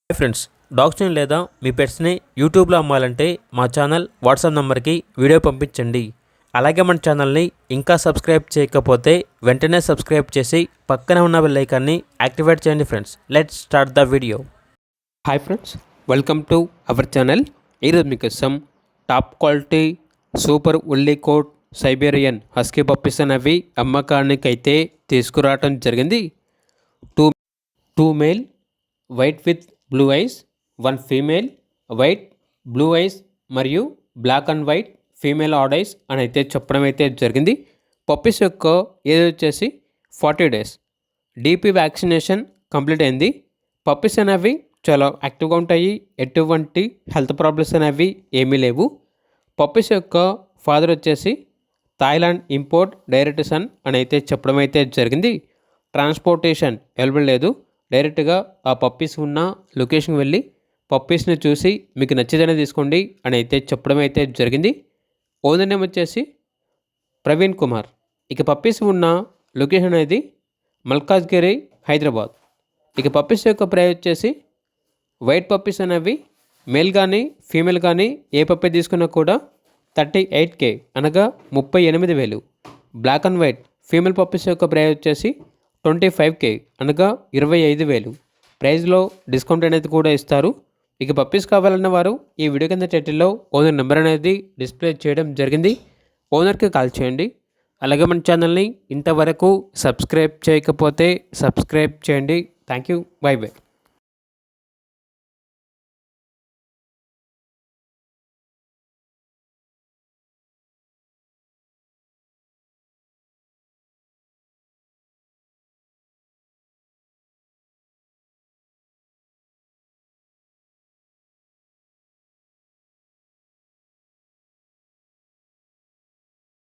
Hi friends, డాగ్స్ని లేదా మీ పెట్స్ని యూట్యూబ్లో అమ్మాలంటే మా ఛానల్ వాట్సాప్ నెంబర్కి వీడియో పంపించండి. అలాగే మన ఛానల్ని ఇంకా సబ్స్క్రైబ్ చేయకపోతే వెంటనే సబ్స్క్రైబ్ చేసి పక్కనే ఉన్న బెల్ ఐకాన్ని యాక్టివేట్ చేయండి. Friends, let's start the video. Hi friends, welcome to our channel. ఈరోజు మీకోసం top quality super woolly coat Siberian husky puppies అనేవి అమ్మకానికి అయితే తీసుకురావడం జరిగింది. Two male white with blue eyes, 1 female white, blue eyes మరియు black and white female odd eyes అని అయితే చెప్పడం అయితే జరిగింది. పప్పీస్ యొక్క ఏజ్ వచ్చేసి 40 days. డీపీ వ్యాక్సినేషన్ కంప్లీట్ అయింది. పప్పీస్ అనేవి చాలా యాక్టివ్గా ఉంటాయి. ఎటువంటి హెల్త్ ప్రాబ్లమ్స్ అనేవి ఏమీ లేవు. పప్పీస్ యొక్క ఫాదర్ వచ్చేసి థాయిలాండ్ ఇంపోర్ట్ డైరెక్ట్ సన్ అని అయితే చెప్పడం అయితే జరిగింది. ట్రాన్స్పోర్టేషన్ అవైలబుల్ లేదు. డైరెక్ట్గా ఆ పప్పీస్ ఉన్న లొకేషన్కి వెళ్ళి పప్పీస్ని చూసి మీకు నచ్చితేనే తీసుకోండి అని అయితే చెప్పడం అయితే జరిగింది. ఓనర్ నేమ్ వచ్చేసి ప్రవీణ్ కుమార్. ఇక పప్పీస్ ఉన్న లొకేషన్ అనేది మల్కాజ్గిరి, హైదరాబాద్. ఇక పప్పీస్ యొక్క ప్రైస్ వచ్చేసి వైట్ పప్పీస్ అనేవి మేల్ కానీ ఫీమేల్ కానీ ఏ పప్పీ తీసుకున్నా కూడా 38K అనగా 38,000. Black and white female puppies యొక్క ప్రైస్ వచ్చేసి 25K అనగా 25,000. ప్రైస్లో డిస్కౌంట్ అనేది కూడా ఇస్తారు. ఇక పప్పీస్ కావాలన్న వారు ఈ వీడియో కింద టైటిల్లో ఓనర్ నెంబర్ అనేది డిస్ప్లే చేయడం జరిగింది. ఓనర్కి కాల్ చేయండి. అలాగే మన ఛానల్ని ఇంతవరకు సబ్స్క్రైబ్ చేయకపోతే సబ్స్క్రైబ్ చేయండి. Thank you. By by.